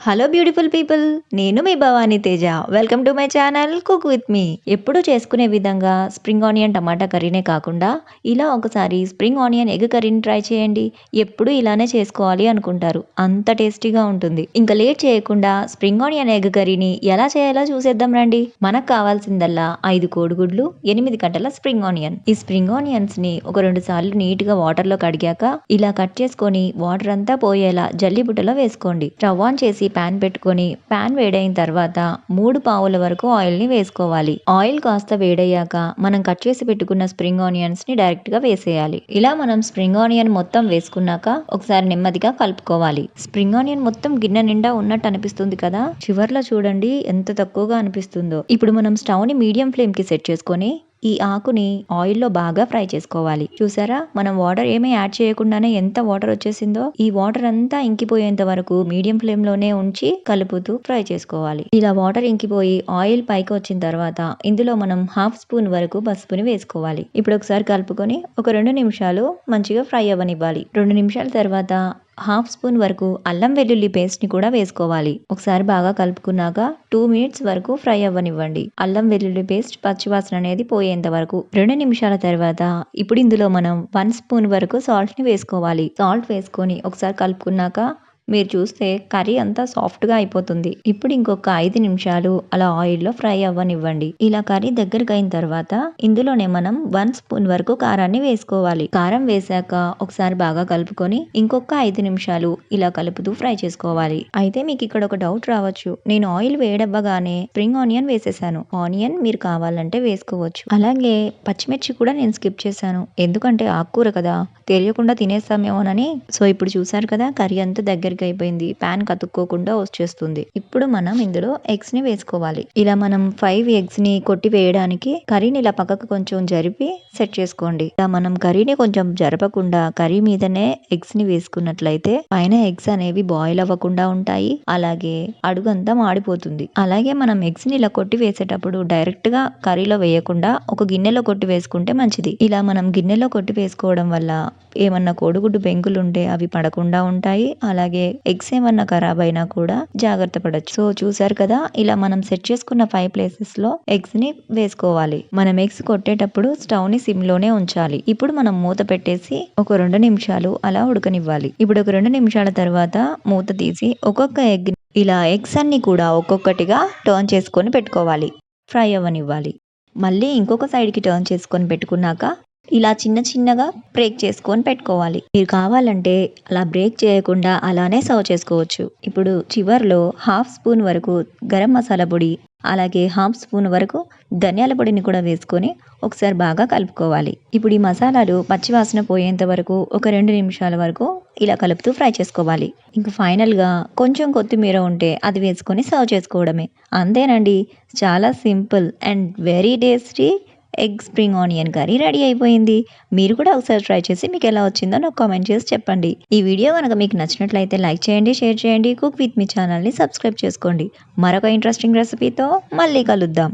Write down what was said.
Hello beautiful people, నేను మీ Bhavani Teja. Welcome to my channel cook with me. ఎప్పుడు చేసుకునే విధంగా స్ప్రింగ్ ఆనియన్ టమాటా కర్రీనే కాకుండా ఇలా ఒకసారి స్ప్రింగ్ ఆనియన్ ఎగ్ కర్రీని ట్రై చేయండి. ఎప్పుడు ఇలానే చేసుకోవాలి అనుకుంటారు, అంత టేస్టీగా ఉంటుంది. ఇంకా లేట్ చేయకుండా స్ప్రింగ్ ఆనియన్ ఎగ్ కర్రీని ఎలా చేయాలో చూసేద్దాం రండి. మనకు కావాల్సిందల్లా 5 కోడిగుడ్లు, 8 కట్టల స్ప్రింగ్ ఆనియన్. ఈ స్ప్రింగ్ ఆనియన్స్ ని ఒక 2 సార్లు నీట్ గా వాటర్ లో కడిగాక ఇలా కట్ చేసుకొని వాటర్ అంతా పోయేలా జల్లి బుట్టలో వేసుకోండి. స్టవ్ ఆన్ చేసి ప్యాన్ పెట్టుకొని ప్యాన్ వేడైన తర్వాత 3 పావుల వరకు ఆయిల్ ని వేసుకోవాలి. ఆయిల్ కాస్త వేడయ్యాక మనం కట్ చేసి పెట్టుకున్న స్ప్రింగ్ ఆనియన్స్ ని డైరెక్ట్ గా వేసేయాలి. ఇలా మనం స్ప్రింగ్ ఆనియన్ మొత్తం వేసుకున్నాక ఒకసారి నెమ్మదిగా కలుపుకోవాలి. స్ప్రింగ్ ఆనియన్ మొత్తం గిన్నె నిండా ఉన్నట్టు అనిపిస్తుంది కదా, చివర్లో చూడండి ఎంత తక్కువగా అనిపిస్తుందో. ఇప్పుడు మనం స్టవ్ ని మీడియం ఫ్లేమ్ కి సెట్ చేసుకొని ఈ ఆకుని ఆయిల్లో బాగా ఫ్రై చేసుకోవాలి. చూసారా, మనం వాటర్ ఏమీ యాడ్ చేయకుండానే ఎంత వాటర్ వచ్చేసిందో. ఈ వాటర్ అంతా ఇంకిపోయేంత వరకు మీడియం ఫ్లేమ్ లోనే ఉంచి కలుపుతూ ఫ్రై చేసుకోవాలి. ఇలా వాటర్ ఇంకిపోయి ఆయిల్ పైకి వచ్చిన తర్వాత ఇందులో మనం 1/2 స్పూన్ వరకు పసుపుని వేసుకోవాలి. ఇప్పుడు ఒకసారి కలుపుకొని ఒక 2 నిమిషాలు మంచిగా ఫ్రై అవ్వనివ్వాలి. 2 నిమిషాల తర్వాత 1/2 స్పూన్ వరకు అల్లం వెల్లుల్లి పేస్ట్ ని కూడా వేసుకోవాలి. ఒకసారి బాగా కలుపుకున్నాక 2 మినిట్స్ వరకు ఫ్రై అవ్వనివ్వండి. అల్లం వెల్లుల్లి పేస్ట్ పచ్చివాసన అనేది పోయేంత వరకు. 2 నిమిషాల తర్వాత ఇప్పుడు ఇందులో మనం 1 స్పూన్ వరకు సాల్ట్ ని వేసుకోవాలి. సాల్ట్ వేసుకొని ఒకసారి కలుపుకున్నాక మీరు చూస్తే కర్రీ అంతా సాఫ్ట్ గా అయిపోతుంది. ఇప్పుడు ఇంకొక 5 నిమిషాలు అలా ఆయిల్లో ఫ్రై అవ్వనివ్వండి. ఇలా కర్రీ దగ్గరకు అయిన తర్వాత ఇందులోనే మనం 1 స్పూన్ వరకు కారాన్ని వేసుకోవాలి. కారం వేసాక ఒకసారి బాగా కలుపుకొని ఇంకొక 5 నిమిషాలు ఇలా కలుపుతూ ఫ్రై చేసుకోవాలి. అయితే మీకు ఇక్కడ ఒక డౌట్ రావచ్చు, నేను ఆయిల్ వేడవ్వగానే స్ప్రింగ్ ఆనియన్ వేసేసాను. ఆనియన్ మీరు కావాలంటే వేసుకోవచ్చు. అలాగే పచ్చిమిర్చి కూడా నేను స్కిప్ చేశాను, ఎందుకంటే ఆకుకూర కదా, తెలియకుండా తినేస్తామేమోనని. సో ఇప్పుడు చూసారు కదా, కర్రీ అంతా దగ్గరికి అయిపోయింది, ప్యాన్ కతుక్కోకుండా వచ్చేస్తుంది. ఇప్పుడు మనం ఇందులో ఎగ్స్ ని వేసుకోవాలి. ఇలా మనం 5 ఎగ్స్ ని కొట్టి వేయడానికి కర్రీని ఇలా పక్కకు కొంచెం జరిపి సెట్ చేసుకోండి. ఇలా మనం కర్రీని కొంచెం జరపకుండా కర్రీ మీదనే ఎగ్స్ ని వేసుకున్నట్లయితే పైన ఎగ్స్ అనేవి బాయిల్ అవ్వకుండా ఉంటాయి, అలాగే అడుగంతా మాడిపోతుంది. అలాగే మనం ఎగ్స్ ని ఇలా కొట్టి వేసేటప్పుడు డైరెక్ట్ గా కర్రీలో వేయకుండా ఒక గిన్నెలో కొట్టి వేసుకుంటే మంచిది. ఇలా మనం గిన్నెలో కొట్టి వేసుకోవడం వల్ల ఏమన్నా కోడిగుడ్డు పెంకులు ఉంటే అవి పడకుండా ఉంటాయి, అలాగే ఎగ్స్ ఏమన్నా ఖరాబ్ అయినా కూడా జాగ్రత్త పడచ్చు. సో చూసారు కదా, ఇలా మనం సెట్ చేసుకున్న 5 ప్లేసెస్ లో ఎగ్స్ ని వేసుకోవాలి. మనం ఎగ్స్ కొట్టేటప్పుడు స్టవ్ ని సిమ్ లోనే ఉంచాలి. ఇప్పుడు మనం మూత పెట్టేసి ఒక 2 నిమిషాలు అలా ఉడకనివ్వాలి. ఇప్పుడు ఒక 2 నిమిషాల తర్వాత మూత తీసి ఒక్కొక్క ఎగ్ ఇలా ఎగ్స్ అన్ని కూడా ఒక్కొక్కటిగా టర్న్ చేసుకొని పెట్టుకోవాలి. ఫ్రై అవ్వనివ్వాలి. మళ్ళీ ఇంకొక సైడ్ కి టర్న్ చేసుకొని పెట్టుకున్నాక ఇలా చిన్న చిన్నగా బ్రేక్ చేసుకొని పెట్టుకోవాలి. మీరు కావాలంటే అలా బ్రేక్ చేయకుండా అలానే సర్వ్ చేసుకోవచ్చు. ఇప్పుడు చివర్లో 1/2 స్పూన్ వరకు గరం మసాలా పొడి, అలాగే 1/2 స్పూన్ వరకు ధనియాల పొడిని కూడా వేసుకొని ఒకసారి బాగా కలుపుకోవాలి. ఇప్పుడు ఈ మసాలాలు పచ్చివాసన పోయేంత వరకు ఒక 2 నిమిషాల వరకు ఇలా కలుపుతూ ఫ్రై చేసుకోవాలి. ఇంకా ఫైనల్ గా కొంచెం కొత్తిమీర ఉంటే అది వేసుకొని సర్వ్ చేసుకోవడమే. అంతేనండి, చాలా simple and very tasty egg spring onion curry ready అయిపోయింది. మీరు కూడా ఒకసారి ట్రై చేసి మీకు ఎలా వచ్చిందో నాకు కామెంట్ చేసి చెప్పండి. ఈ వీడియో కనుక మీకు నచ్చినట్లయితే లైక్ చేయండి, షేర్ చేయండి, కుక్ విత్ మీ ఛానల్ని సబ్స్క్రైబ్ చేసుకోండి. మరొక ఇంట్రెస్టింగ్ రెసిపీతో మళ్ళీ కలుద్దాం.